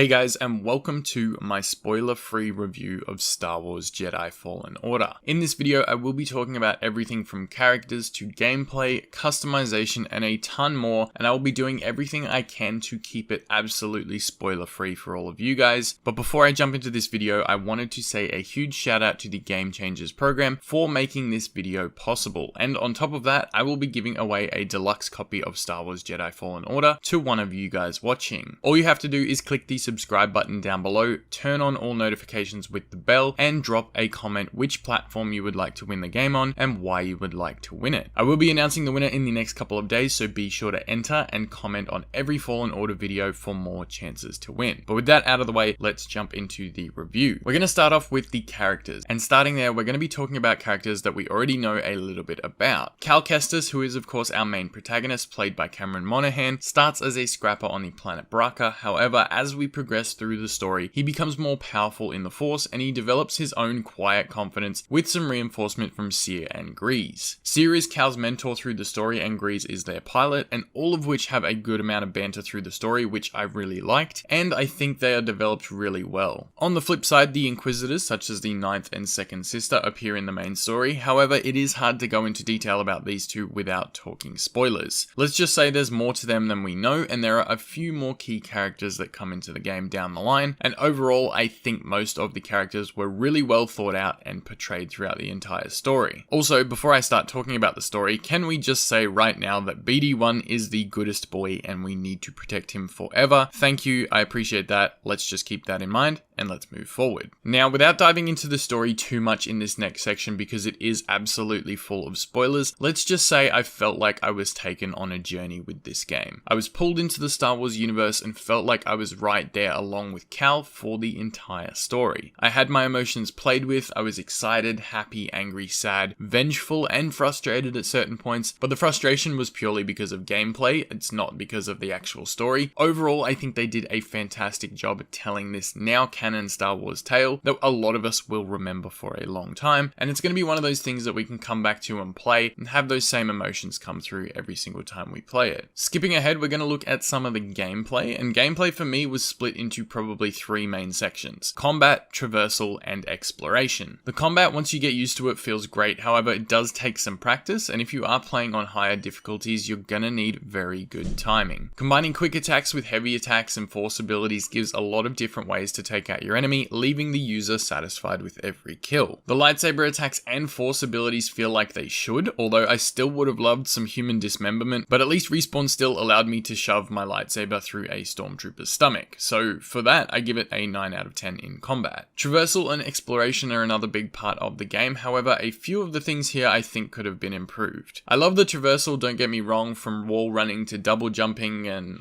Hey guys, and welcome to my spoiler-free review of Star Wars Jedi Fallen Order. In this video, I will be talking about everything from characters to gameplay, customization, and a ton more, and I will be doing everything I can to keep it absolutely spoiler-free for all of you guys. But before I jump into this video, I wanted to say a huge shout out to the Game Changers program for making this video possible. And on top of that, I will be giving away a deluxe copy of Star Wars Jedi Fallen Order to one of you guys watching. All you have to do is click the subscribe button down below, turn on all notifications with the bell, and drop a comment which platform you would like to win the game on and why you would like to win it. I will be announcing the winner in the next couple of days, so be sure to enter and comment on every Fallen Order video for more chances to win. But with that out of the way, let's jump into the review. We're going to start off with the characters, and starting there, we're going to be talking about characters that we already know a little bit about. Cal Kestis, who is of course our main protagonist, played by Cameron Monaghan, starts as a scrapper on the planet Bracca. However, as we progress through the story, he becomes more powerful in the Force, and he develops his own quiet confidence with some reinforcement from Cere and Grease. Cere is Cal's mentor through the story, and Grease is their pilot, and all of which have a good amount of banter through the story, which I really liked, and I think they are developed really well. On the flip side, the inquisitors, such as the 9th and 2nd sister, appear in the main story. However, it is hard to go into detail about these two without talking spoilers. Let's just say there's more to them than we know, and there are a few more key characters that come into the game down the line, and overall I think most of the characters were really well thought out and portrayed throughout the entire story. Also, before I start talking about the story, can we just say right now that BD1 is the goodest boy and we need to protect him forever? Thank you, I appreciate that. Let's just keep that in mind and let's move forward. Now, without diving into the story too much in this next section because it is absolutely full of spoilers, let's just say I felt like I was taken on a journey with this game. I was pulled into the Star Wars universe and felt like I was right there along with Cal for the entire story. I had my emotions played with. I was excited, happy, angry, sad, vengeful, and frustrated at certain points, but the frustration was purely because of gameplay. It's not because of the actual story. Overall, I think they did a fantastic job at telling this now canon Star Wars tale that a lot of us will remember for a long time, and it's going to be one of those things that we can come back to and play and have those same emotions come through every single time we play it. Skipping ahead, we're going to look at some of the gameplay, and gameplay for me was split into probably three main sections: combat, traversal, and exploration. The combat, once you get used to it, feels great. However, it does take some practice, and if you are playing on higher difficulties, you're gonna need very good timing. Combining quick attacks with heavy attacks and force abilities gives a lot of different ways to take out your enemy, leaving the user satisfied with every kill. The lightsaber attacks and force abilities feel like they should, although I still would have loved some human dismemberment, but at least Respawn still allowed me to shove my lightsaber through a stormtrooper's stomach. So for that, I give it a 9 out of 10 in combat. Traversal and exploration are another big part of the game. However, a few of the things here I think could have been improved. I love the traversal, don't get me wrong, from wall running to double jumping and,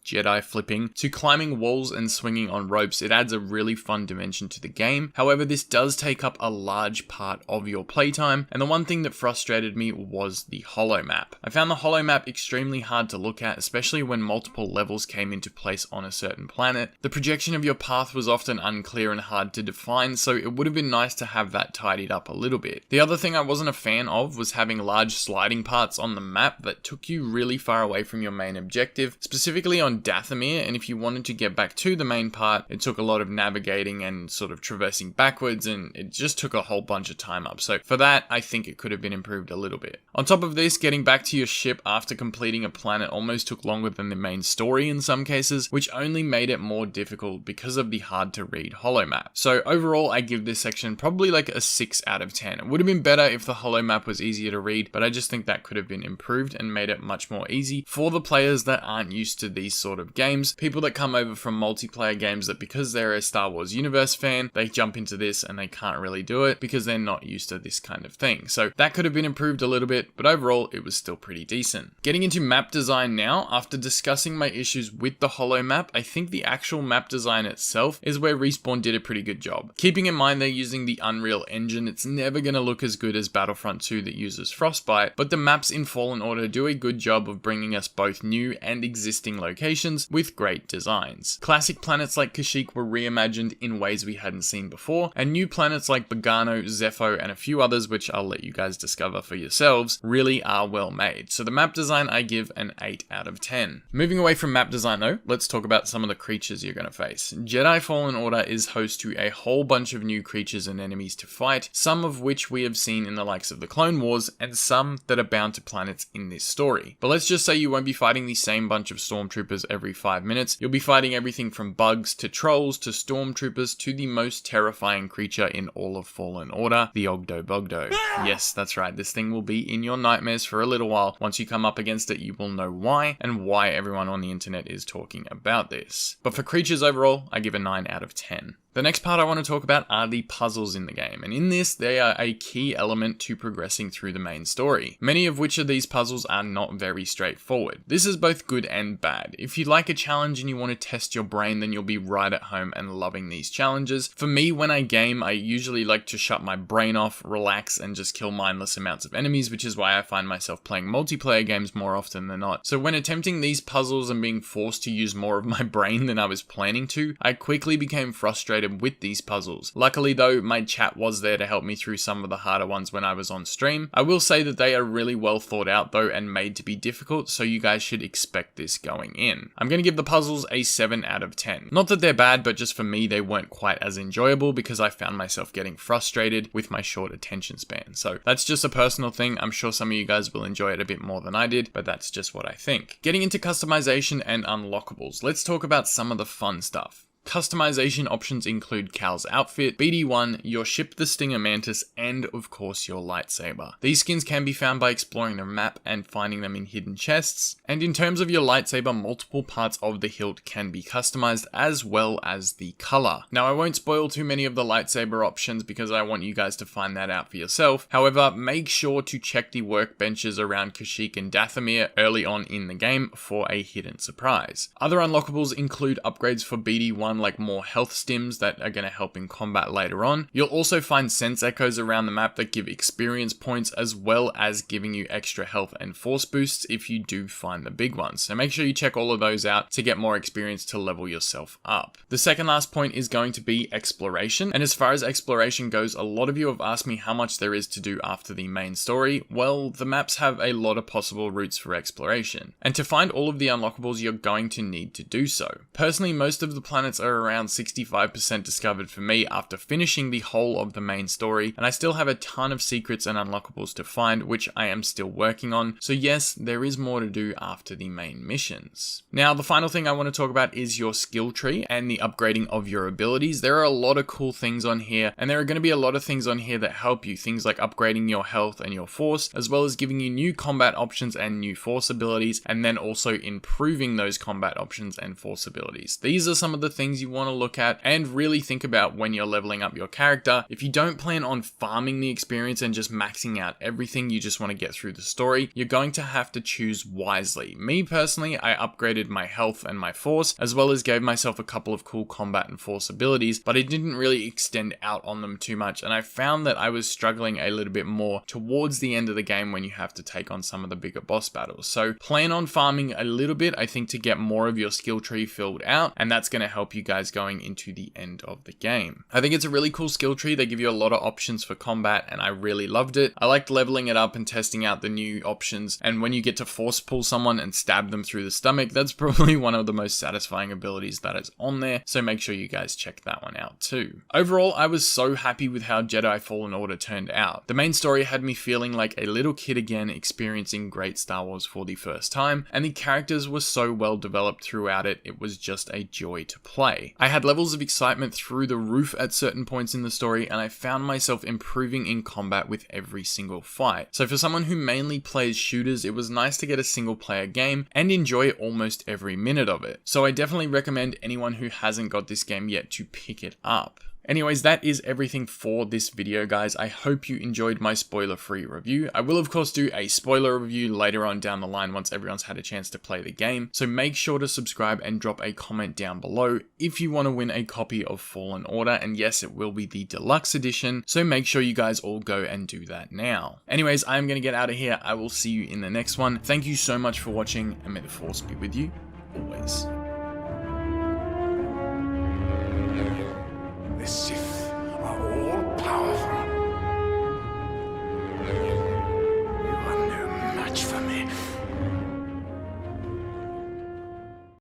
Jedi flipping, to climbing walls and swinging on ropes. It adds a really fun dimension to the game. However, this does take up a large part of your playtime, and the one thing that frustrated me was the holo map. I found the holo map extremely hard to look at, especially when multiple levels came into place on a certain planet. The projection of your path was often unclear and hard to define, so it would have been nice to have that tidied up a little bit. The other thing I wasn't a fan of was having large sliding parts on the map that took you really far away from your main objective, specifically on Dathomir, and if you wanted to get back to the main part, it took a lot of navigating and sort of traversing backwards, and it just took a whole bunch of time up. So for that, I think it could have been improved a little bit. On top of this, getting back to your ship after completing a planet almost took longer than the main story in some cases, which only made it more difficult because of the hard to read holo map. So overall, I give this section probably like a 6 out of 10. It would have been better if the holo map was easier to read, but I just think that could have been improved and made it much more easy for the players that aren't used to these sort of games. People that come over from multiplayer games that because they're a Star Wars universe fan, they jump into this and they can't really do it because they're not used to this kind of thing. So that could have been improved a little bit, but overall it was still pretty decent. Getting into map design now, after discussing my issues with the holo map, I think the actual map design itself is where Respawn did a pretty good job. Keeping in mind they're using the Unreal Engine, it's never going to look as good as Battlefront 2 that uses Frostbite, but the maps in Fallen Order do a good job of bringing us both new and existing locations locations with great designs. Classic planets like Kashyyyk were reimagined in ways we hadn't seen before, and new planets like Bogano, Zepho, and a few others which I'll let you guys discover for yourselves really are well made. So the map design I give an 8 out of 10. Moving away from map design though, let's talk about some of the creatures you're going to face. Jedi Fallen Order is host to a whole bunch of new creatures and enemies to fight, some of which we have seen in the likes of the Clone Wars, and some that are bound to planets in this story. But let's just say you won't be fighting the same bunch of stormtroopers every 5 minutes. You'll be fighting everything from bugs to trolls to stormtroopers to the most terrifying creature in all of Fallen Order, the Ogdo Bogdo. Yes, that's right, this thing will be in your nightmares for a little while. Once you come up against it, you will know why, and why everyone on the internet is talking about this. But for creatures overall, I give a 9 out of 10. The next part I want to talk about are the puzzles in the game, and in this they are a key element to progressing through the main story. Many of which of these puzzles are not very straightforward. This is both good and bad. If you like a challenge and you want to test your brain, then you'll be right at home and loving these challenges. For me, when I game, I usually like to shut my brain off, relax, and just kill mindless amounts of enemies, which is why I find myself playing multiplayer games more often than not. So when attempting these puzzles and being forced to use more of my brain than I was planning to, I quickly became frustrated with these puzzles. Luckily though, my chat was there to help me through some of the harder ones when I was on stream. I will say that they are really well thought out though and made to be difficult, so you guys should expect this going in. I'm going to give the puzzles a 7 out of 10. Not that they're bad, but just for me they weren't quite as enjoyable because I found myself getting frustrated with my short attention span. So that's just a personal thing. I'm sure some of you guys will enjoy it a bit more than I did, but that's just what I think. Getting into customization and unlockables, let's talk about some of the fun stuff. Customization options include Cal's outfit, BD1, your ship the Stinger Mantis, and of course your lightsaber. These skins can be found by exploring the map and finding them in hidden chests, and in terms of your lightsaber, multiple parts of the hilt can be customized as well as the color. Now I won't spoil too many of the lightsaber options because I want you guys to find that out for yourself. However, make sure to check the workbenches around Kashyyyk and Dathomir early on in the game for a hidden surprise. Other unlockables include upgrades for BD1 like more health stims that are going to help in combat later on. You'll also find sense echoes around the map that give experience points as well as giving you extra health and force boosts if you do find the big ones. So make sure you check all of those out to get more experience to level yourself up. The second last point is going to be exploration. And as far as exploration goes, a lot of you have asked me how much there is to do after the main story. Well, the maps have a lot of possible routes for exploration. And to find all of the unlockables, you're going to need to do so. Personally, most of the planets are around 65% discovered for me after finishing the whole of the main story, and I still have a ton of secrets and unlockables to find, which I am still working on. So yes, there is more to do after the main missions. Now, the final thing I want to talk about is your skill tree and the upgrading of your abilities. There are a lot of cool things on here, and there are going to be a lot of things on here that help you. Things like upgrading your health and your force, as well as giving you new combat options and new force abilities, and then also improving those combat options and force abilities. These are some of the things you want to look at and really think about when you're leveling up your character. If you don't plan on farming the experience and just maxing out everything, you just want to get through the story, you're going to have to choose wisely. Me personally, I upgraded my health and my force, as well as gave myself a couple of cool combat and force abilities, but I didn't really extend out on them too much, and I found that I was struggling a little bit more towards the end of the game when you have to take on some of the bigger boss battles. So plan on farming a little bit, I think, to get more of your skill tree filled out, and that's going to help you guys going into the end of the game. I think it's a really cool skill tree. They give you a lot of options for combat, and I really loved it. I liked leveling it up and testing out the new options, and when you get to force pull someone and stab them through the stomach, that's probably one of the most satisfying abilities that is on there, so make sure you guys check that one out too. Overall, I was so happy with how Jedi Fallen Order turned out. The main story had me feeling like a little kid again, experiencing great Star Wars for the first time, and the characters were so well developed throughout it, it was just a joy to play. I had levels of excitement through the roof at certain points in the story, and I found myself improving in combat with every single fight. So for someone who mainly plays shooters, it was nice to get a single player game and enjoy almost every minute of it. So I definitely recommend anyone who hasn't got this game yet to pick it up. Anyways, that is everything for this video, guys. I hope you enjoyed my spoiler-free review. I will, of course, do a spoiler review later on down the line once everyone's had a chance to play the game. So make sure to subscribe and drop a comment down below if you want to win a copy of Fallen Order. And yes, it will be the deluxe edition. So make sure you guys all go and do that now. Anyways, I'm going to get out of here. I will see you in the next one. Thank you so much for watching, and may the Force be with you always.